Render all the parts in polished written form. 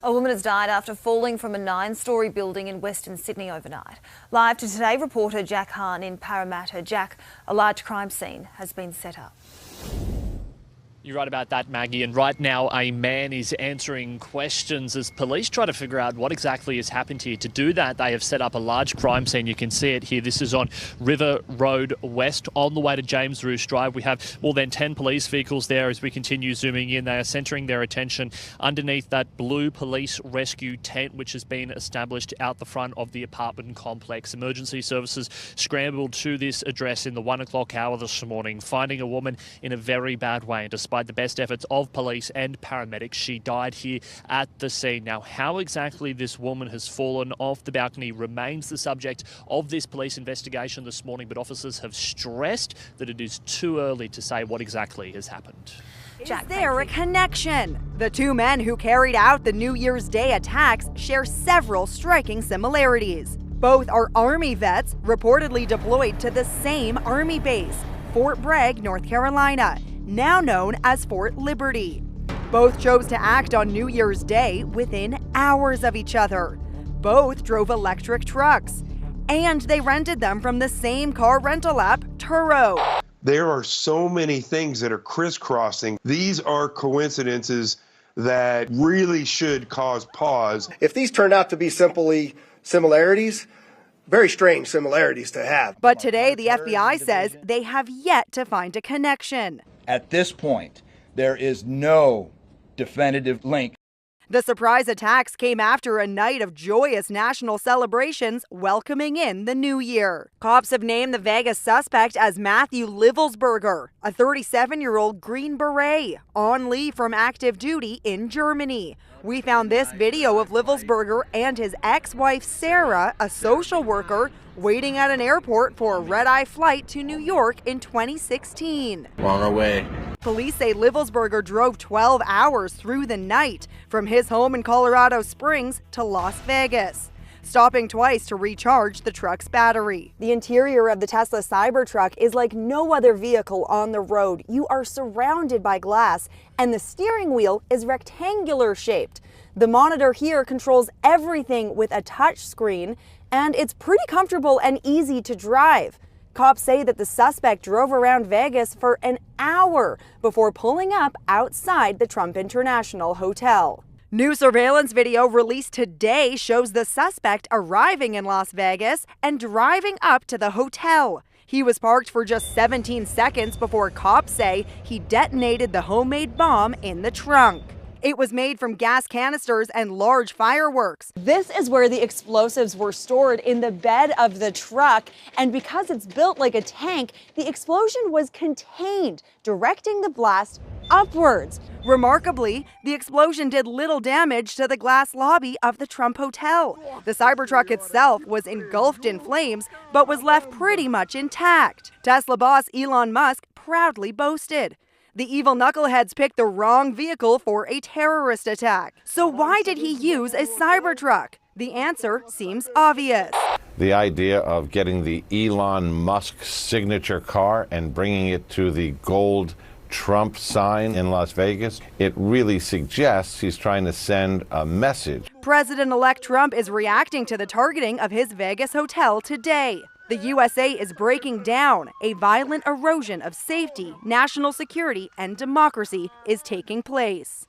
A woman has died after falling from a 9-storey building in Western Sydney overnight. Live to Today reporter Jack Hahn in Parramatta. Jack, a large crime scene has been set up. You're right about that, Maggie, and right now a man is answering questions as police try to figure out what exactly has happened here. To do that, they have set up a large crime scene. You can see it here. This is on River Road West on the way to James Ruse Drive. We have more than 10 police vehicles there as we continue zooming in. They are centering their attention underneath that blue police rescue tent which has been established out the front of the apartment complex. Emergency services scrambled to this address in the 1 o'clock hour this morning, finding a woman in a very bad way. And despite the best efforts of police and paramedics, she died here at the scene. Now, how exactly this woman has fallen off the balcony remains the subject of this police investigation this morning, but officers have stressed that it is too early to say what exactly has happened. Jack, is there a connection? The two men who carried out the New Year's Day attacks share several striking similarities. Both are Army vets reportedly deployed to the same Army base, Fort Bragg, North Carolina, now known as Fort Liberty. Both chose to act on New Year's Day within hours of each other. Both drove electric trucks, and they rented them from the same car rental app, Turo. There are so many things that are crisscrossing. These are coincidences that really should cause pause. If these turned out to be simply similarities, very strange similarities to have. But today, the FBI says they have yet to find a connection. At this point, there is no definitive link. The surprise attacks came after a night of joyous national celebrations welcoming in the new year. Cops have named the Vegas suspect as Matthew Livelsberger, a 37-year-old Green Beret on leave from active duty in Germany. We found this video of Livelsberger and his ex-wife Sarah, a social worker, waiting at an airport for a red-eye flight to New York in 2016. We're on our way. Police say Livelsberger drove 12 hours through the night from his home in Colorado Springs to Las Vegas, stopping twice to recharge the truck's battery. The interior of the Tesla Cybertruck is like no other vehicle on the road. You are surrounded by glass, and the steering wheel is rectangular shaped. The monitor here controls everything with a touch screen, and it's pretty comfortable and easy to drive. Cops say that the suspect drove around Vegas for an hour before pulling up outside the Trump International Hotel. New surveillance video released today shows the suspect arriving in Las Vegas and driving up to the hotel. He was parked for just 17 seconds before cops say he detonated the homemade bomb in the trunk. It was made from gas canisters and large fireworks. This is where the explosives were stored, in the bed of the truck. And because it's built like a tank, the explosion was contained, directing the blast upwards. Remarkably, the explosion did little damage to the glass lobby of the Trump Hotel. The Cybertruck itself was engulfed in flames, but was left pretty much intact. Tesla boss Elon Musk proudly boasted. The evil knuckleheads picked the wrong vehicle for a terrorist attack. So why did he use a Cybertruck? The answer seems obvious. The idea of getting the Elon Musk signature car and bringing it to the gold Trump sign in Las Vegas, it really suggests he's trying to send a message. President-elect Trump is reacting to the targeting of his Vegas hotel today. The USA is breaking down. A violent erosion of safety, national security, and democracy is taking place.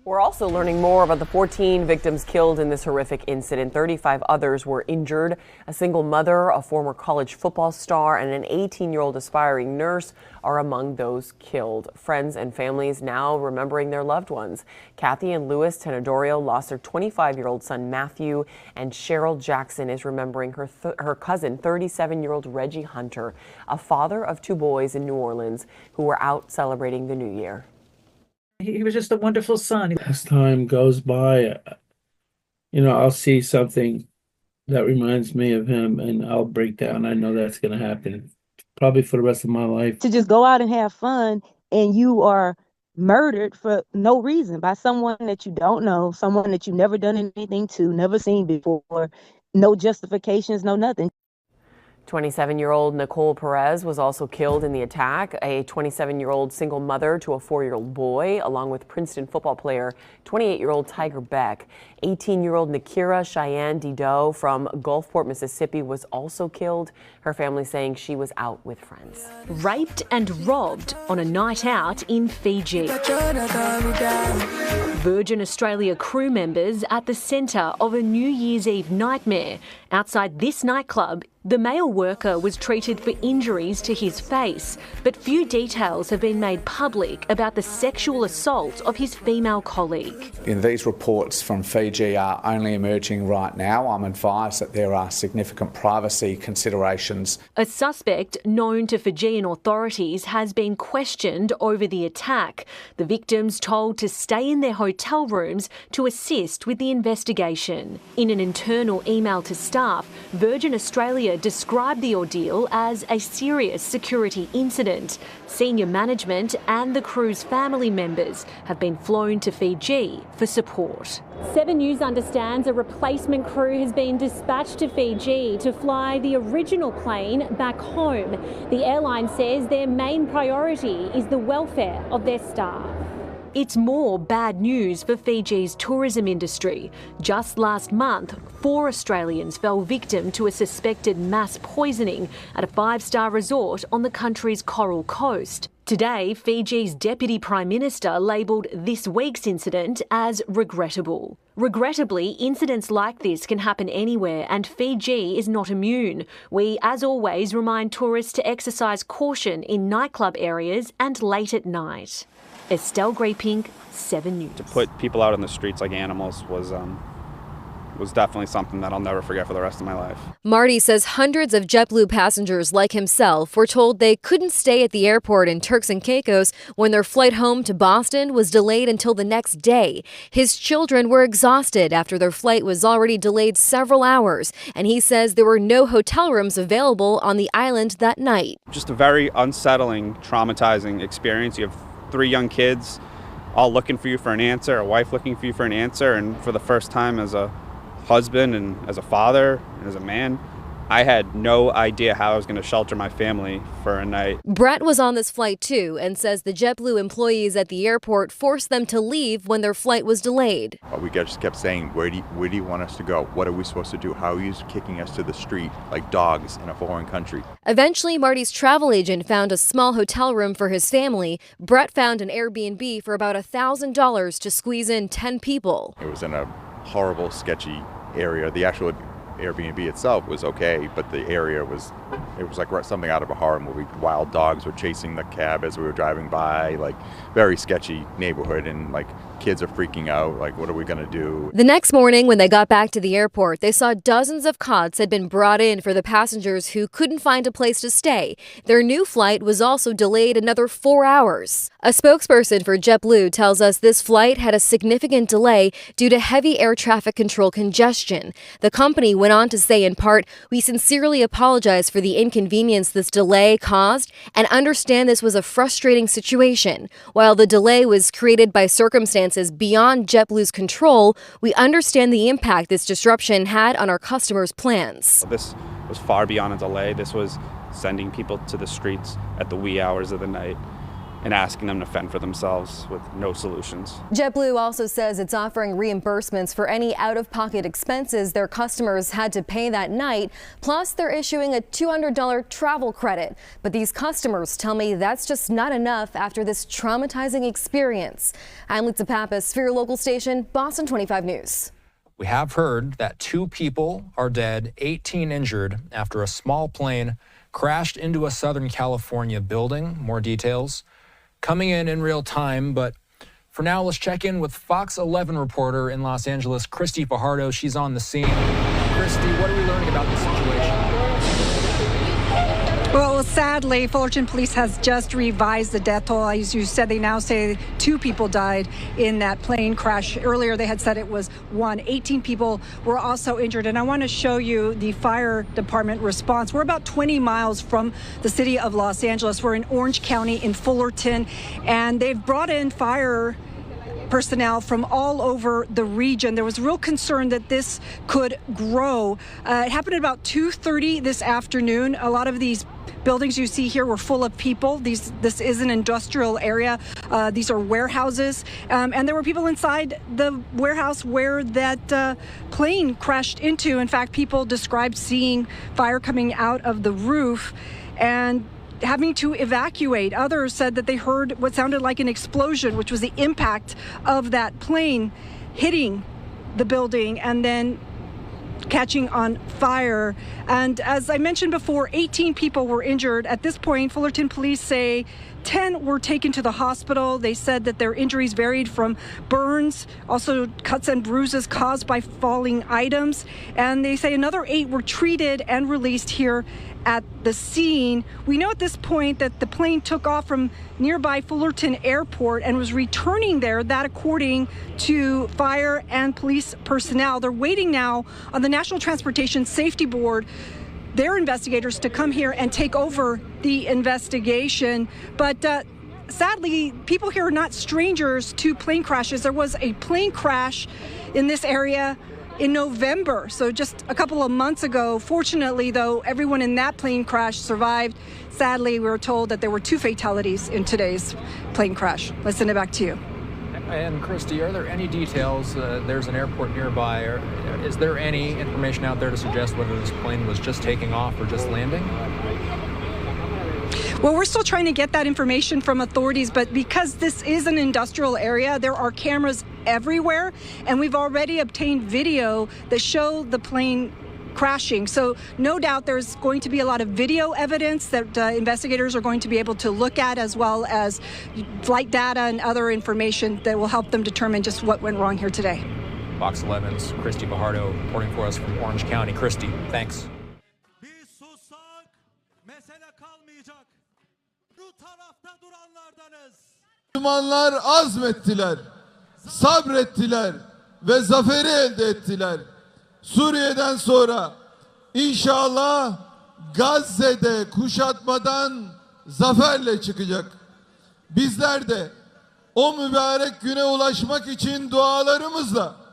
We're also learning more about the 14 victims killed in this horrific incident. 35 others were injured. A single mother, a former college football star, and an 18-year-old aspiring nurse are among those killed. Friends and families now remembering their loved ones. Kathy and Louis Tenedorio lost their 25-year-old son Matthew, and Cheryl Jackson is remembering her cousin, 37-year-old Reggie Hunter, a father of 2 boys in New Orleans who were out celebrating the new year. He was just a wonderful son. As time goes by, I'll see something that reminds me of him and I'll break down. I know that's going to happen probably for the rest of my life. To just go out and have fun and you are murdered for no reason by someone that you don't know, someone that you've never done anything to, never seen before, no justifications, no nothing. 27-year-old Nicole Perez was also killed in the attack. A 27-year-old single mother to a 4-year-old boy, along with Princeton football player 28-year-old Tiger Beck. 18-year-old Nakira Cheyenne Dido from Gulfport, Mississippi, was also killed. Her family saying she was out with friends. Raped and robbed on a night out in Fiji. Virgin Australia crew members at the centre of a New Year's Eve nightmare. Outside this nightclub, the male worker was treated for injuries to his face, but few details have been made public about the sexual assault of his female colleague. These reports from Fiji are only emerging right now. I'm advised that there are significant privacy considerations. A suspect known to Fijian authorities has been questioned over the attack. The victims told to stay in their hotel rooms to assist with the investigation. In an internal email to staff, Virgin Australia described the ordeal as a serious security incident. Senior management and the crew's family members have been flown to Fiji for support. 7 News understands a replacement crew has been dispatched to Fiji to fly the original plane back home. The airline says their main priority is the welfare of their staff. It's more bad news for Fiji's tourism industry. Just last month, 4 Australians fell victim to a suspected mass poisoning at a 5-star resort on the country's Coral Coast. Today, Fiji's Deputy Prime Minister labelled this week's incident as regrettable. Regrettably, incidents like this can happen anywhere and Fiji is not immune. We, as always, remind tourists to exercise caution in nightclub areas and late at night. Estelle Grey-Pink, 7 News. To put people out on the streets like animals was definitely something that I'll never forget for the rest of my life. Marty says hundreds of JetBlue passengers like himself were told they couldn't stay at the airport in Turks and Caicos when their flight home to Boston was delayed until the next day. His children were exhausted after their flight was already delayed several hours, and he says there were no hotel rooms available on the island that night. Just a very unsettling, traumatizing experience. You have 3 young kids all looking for you for an answer, a wife looking for you for an answer, and for the first time as a husband and as a father and as a man, I had no idea how I was going to shelter my family for a night. Brett was on this flight too and says the JetBlue employees at the airport forced them to leave when their flight was delayed. We just kept saying, where do you want us to go? What are we supposed to do? How are you kicking us to the street like dogs in a foreign country? Eventually, Marty's travel agent found a small hotel room for his family. Brett found an Airbnb for about $1,000 to squeeze in 10 people. It was in a horrible, sketchy area. The actual Airbnb itself was okay, but the area was like something out of a horror movie. Wild dogs were chasing the cab as we were driving by, like very sketchy neighborhood, and like kids are freaking out, like what are we going to do? The next morning when they got back to the airport, they saw dozens of cots had been brought in for the passengers who couldn't find a place to stay. Their new flight was also delayed another 4 hours. A spokesperson for JetBlue tells us this flight had a significant delay due to heavy air traffic control congestion. The company went on to say in part, "We sincerely apologize for the inconvenience this delay caused and understand this was a frustrating situation. While the delay was created by circumstances beyond JetBlue's control, we understand the impact this disruption had on our customers' plans." This was far beyond a delay. This was sending people to the streets at the wee hours of the night and asking them to fend for themselves with no solutions. JetBlue also says it's offering reimbursements for any out-of-pocket expenses their customers had to pay that night. Plus, they're issuing a $200 travel credit. But these customers tell me that's just not enough after this traumatizing experience. I'm Lisa Pappas for your local station, Boston 25 News. We have heard that 2 people are dead, 18 injured after a small plane crashed into a Southern California building. More details coming in real time, but for now, let's check in with Fox 11 reporter in Los Angeles, Christy Fajardo. She's on the scene. Christy, what are we learning about the situation? Well, sadly, Fullerton Police has just revised the death toll. As you said, they now say 2 people died in that plane crash. Earlier, they had said it was 1. 18 people were also injured. And I want to show you the fire department response. We're about 20 miles from the city of Los Angeles. We're in Orange County in Fullerton, and they've brought in fire personnel from all over the region. There was real concern that this could grow. It happened at about 2:30 this afternoon. A lot of these buildings you see here were full of people. This is an industrial area. These are warehouses. And there were people inside the warehouse where that plane crashed into. In fact, people described seeing fire coming out of the roof and having to evacuate. Others said that they heard what sounded like an explosion, which was the impact of that plane hitting the building and then catching on fire. And as I mentioned before, 18 people were injured. At this point, Fullerton police say 10 were taken to the hospital. They said that their injuries varied from burns, also cuts and bruises caused by falling items. And they say another 8 were treated and released here at the scene. We know at this point that the plane took off from nearby Fullerton Airport and was returning there, that according to fire and police personnel. They're waiting now on the National Transportation Safety Board, their investigators, to come here and take over the investigation. But sadly, people here are not strangers to plane crashes. There was a plane crash in this area in November, so just a couple of months ago. Fortunately, though, everyone in that plane crash survived. Sadly, we were told that there were 2 fatalities in today's plane crash. Let's send it back to you. And Christy, are there any details? There's an airport nearby. Is there any information out there to suggest whether this plane was just taking off or just landing? Well, we're still trying to get that information from authorities, but because this is an industrial area, there are cameras everywhere, and we've already obtained video that show the plane crashing. So no doubt there's going to be a lot of video evidence that investigators are going to be able to look at, as well as flight data and other information that will help them determine just what went wrong here today. Fox 11's Christy Bajardo reporting for us from Orange County. Christy, thanks. Müslümanlar azmettiler, sabrettiler ve zaferi elde ettiler. Suriye'den sonra inşallah Gazze'de kuşatmadan zaferle çıkacak. Bizler de o mübarek güne ulaşmak için dualarımızla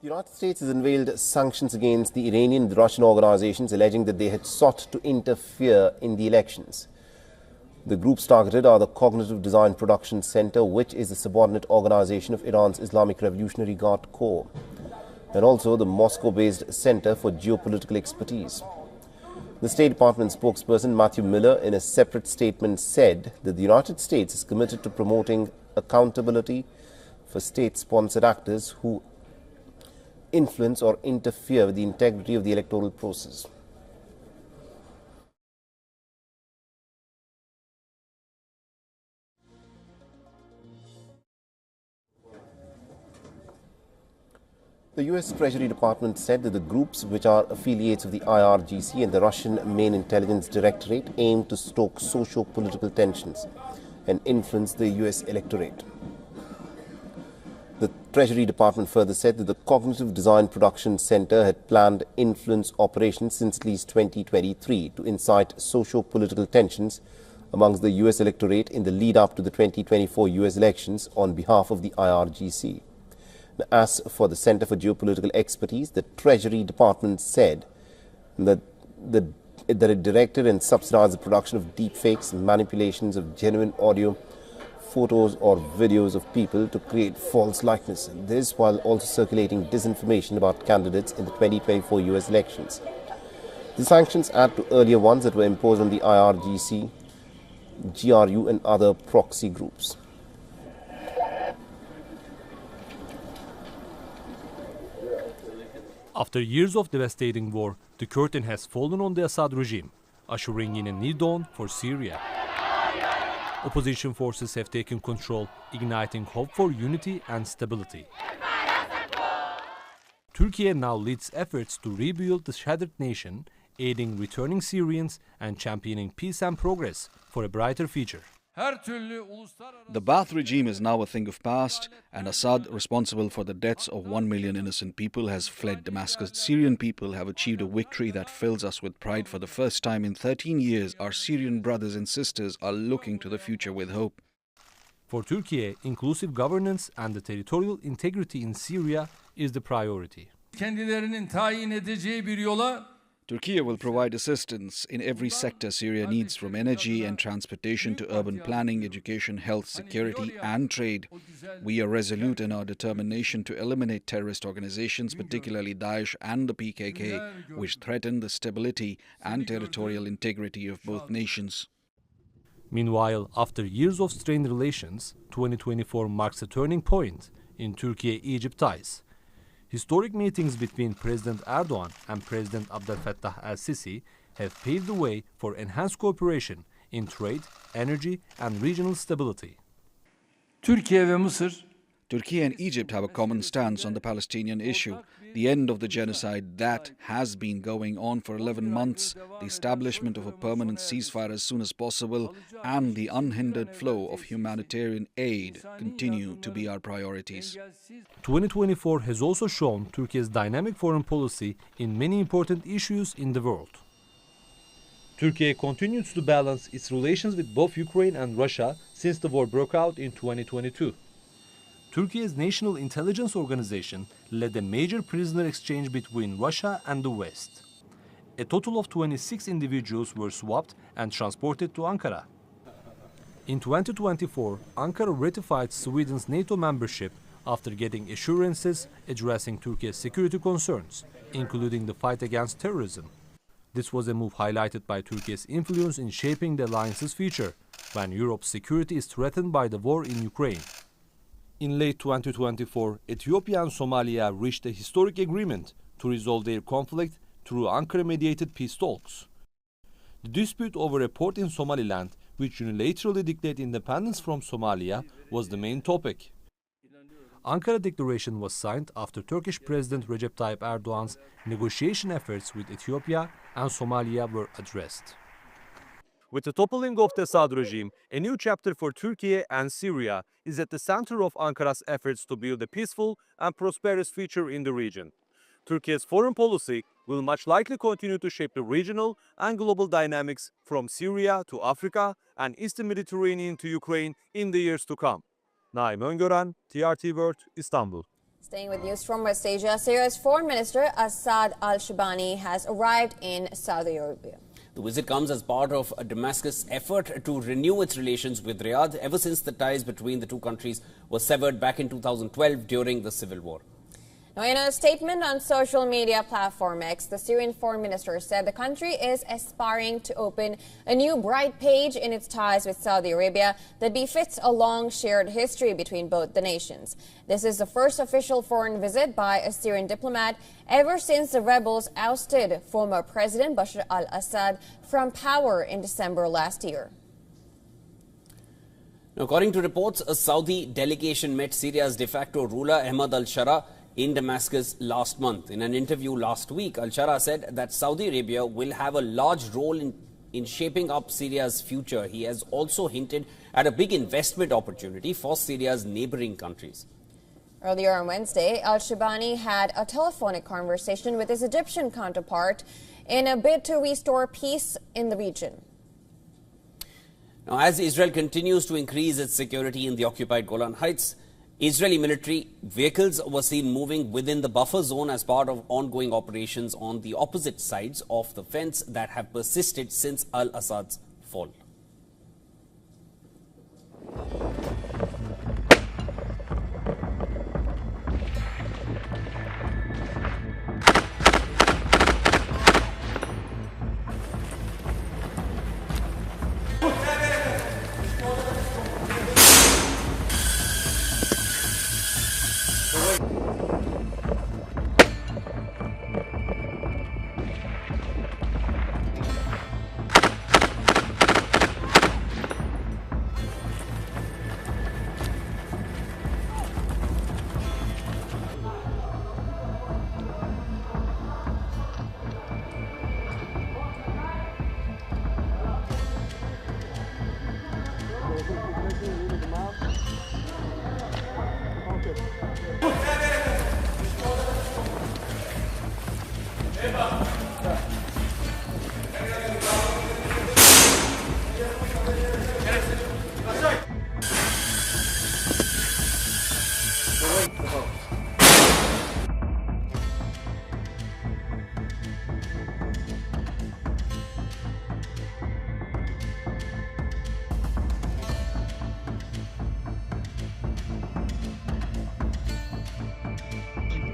The United States has unveiled sanctions against the Iranian and Russian organizations, alleging that they had sought to interfere in the elections. The groups targeted are the Cognitive Design Production Center, which is a subordinate organization of Iran's Islamic Revolutionary Guard Corps, and also the Moscow-based Center for Geopolitical Expertise. The State Department spokesperson Matthew Miller, in a separate statement, said that the United States is committed to promoting accountability for state-sponsored actors who influence or interfere with the integrity of the electoral process. The U.S. Treasury Department said that the groups, which are affiliates of the IRGC and the Russian Main Intelligence Directorate, aim to stoke socio-political tensions and influence the U.S. electorate. The Treasury Department further said that the Cognitive Design Production Center had planned influence operations since at least 2023 to incite socio-political tensions amongst the U.S. electorate in the lead-up to the 2024 U.S. elections on behalf of the IRGC. As for the Center for Geopolitical Expertise, the Treasury Department said that it directed and subsidized the production of deepfakes and manipulations of genuine audio, photos or videos of people to create false likeness. This while also circulating disinformation about candidates in the 2024 US elections. The sanctions add to earlier ones that were imposed on the IRGC, GRU and other proxy groups. After years of devastating war, the curtain has fallen on the Assad regime, ushering in a new dawn for Syria. Opposition forces have taken control, igniting hope for unity and stability. Turkey now leads efforts to rebuild the shattered nation, aiding returning Syrians and championing peace and progress for a brighter future. The Ba'ath regime is now a thing of past, and Assad, responsible for the deaths of 1 million innocent people, has fled Damascus. Syrian people have achieved a victory that fills us with pride. For the first time in 13 years, our Syrian brothers and sisters are looking to the future with hope. For Turkey, inclusive governance and the territorial integrity in Syria is the priority. Turkey will provide assistance in every sector Syria needs, from energy and transportation to urban planning, education, health, security and trade. We are resolute in our determination to eliminate terrorist organizations, particularly Daesh and the PKK, which threaten the stability and territorial integrity of both nations. Meanwhile, after years of strained relations, 2024 marks a turning point in Turkey-Egypt ties. Historic meetings between President Erdogan and President Abdel Fattah el-Sisi have paved the way for enhanced cooperation in trade, energy and regional stability. Turkey and Egypt have a common stance on the Palestinian issue. The end of the genocide that has been going on for 11 months, the establishment of a permanent ceasefire as soon as possible, and the unhindered flow of humanitarian aid continue to be our priorities. 2024 has also shown Turkey's dynamic foreign policy in many important issues in the world. Turkey continues to balance its relations with both Ukraine and Russia since the war broke out in 2022. Turkey's National Intelligence Organization led a major prisoner exchange between Russia and the West. A total of 26 individuals were swapped and transported to Ankara. In 2024, Ankara ratified Sweden's NATO membership after getting assurances addressing Turkey's security concerns, including the fight against terrorism. This was a move highlighted by Turkey's influence in shaping the alliance's future when Europe's security is threatened by the war in Ukraine. In late 2024, Ethiopia and Somalia reached a historic agreement to resolve their conflict through Ankara-mediated peace talks. The dispute over a port in Somaliland, which unilaterally declared independence from Somalia, was the main topic. Ankara Declaration was signed after Turkish President Recep Tayyip Erdogan's negotiation efforts with Ethiopia and Somalia were addressed. With the toppling of the Assad regime, a new chapter for Turkey and Syria is at the center of Ankara's efforts to build a peaceful and prosperous future in the region. Turkey's foreign policy will much likely continue to shape the regional and global dynamics from Syria to Africa and Eastern Mediterranean to Ukraine in the years to come. Naim Öngören, TRT World, Istanbul. Staying with news from West Asia, Syria's Foreign Minister Assad al-Shibani has arrived in Saudi Arabia. The visit comes as part of a Damascus' effort to renew its relations with Riyadh ever since the ties between the two countries were severed back in 2012 during the civil war. Now, in a statement on social media platform X, the Syrian foreign minister said the country is aspiring to open a new bright page in its ties with Saudi Arabia that befits a long shared history between both the nations. This is the first official foreign visit by a Syrian diplomat ever since the rebels ousted former President Bashar al-Assad from power in December last year. Now, according to reports, a Saudi delegation met Syria's de facto ruler Ahmad al-Shara in Damascus last month. In an interview last week, al-Shara said that Saudi Arabia will have a large role in shaping up Syria's future. He has also hinted at a big investment opportunity for Syria's neighboring countries. Earlier on Wednesday, al-Shibani had a telephonic conversation with his Egyptian counterpart in a bid to restore peace in the region. Now, as Israel continues to increase its security in the occupied Golan Heights, Israeli military vehicles were seen moving within the buffer zone as part of ongoing operations on the opposite sides of the fence that have persisted since al-Assad's fall.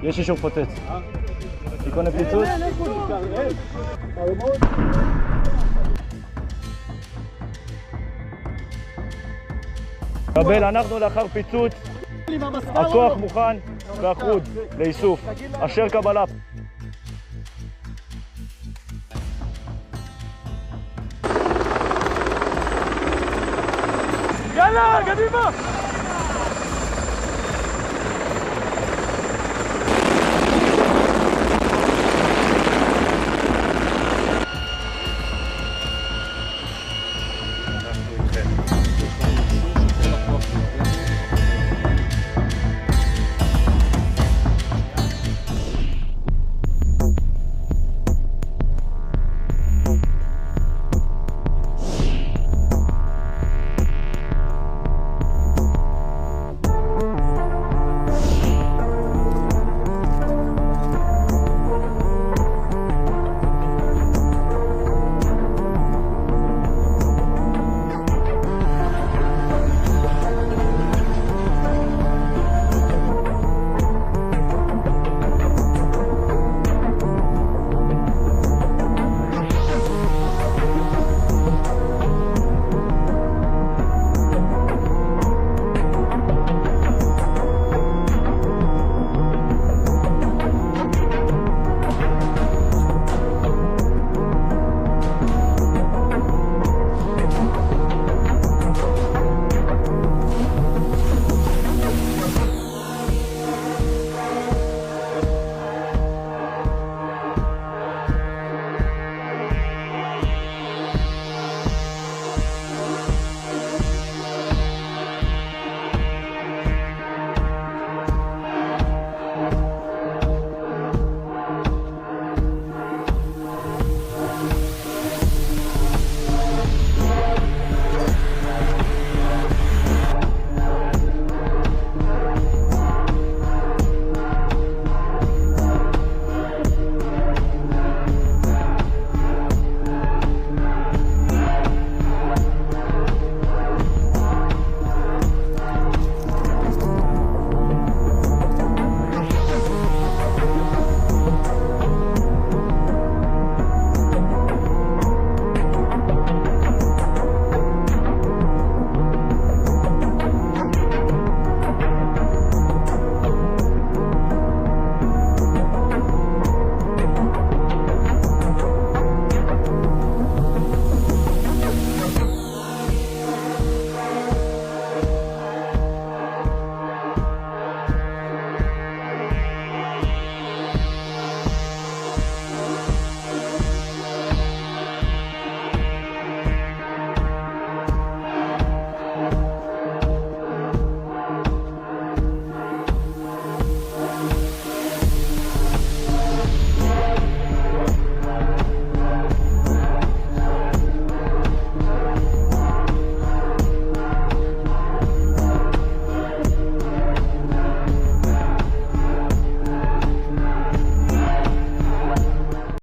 יש אישור פוצץ. תיקון לפיצוץ. קבל, אנחנו לאחר פיצוץ. הכוח מוכן ואחוד לאיסוף. אשר קבלה. יאללה, קדימה!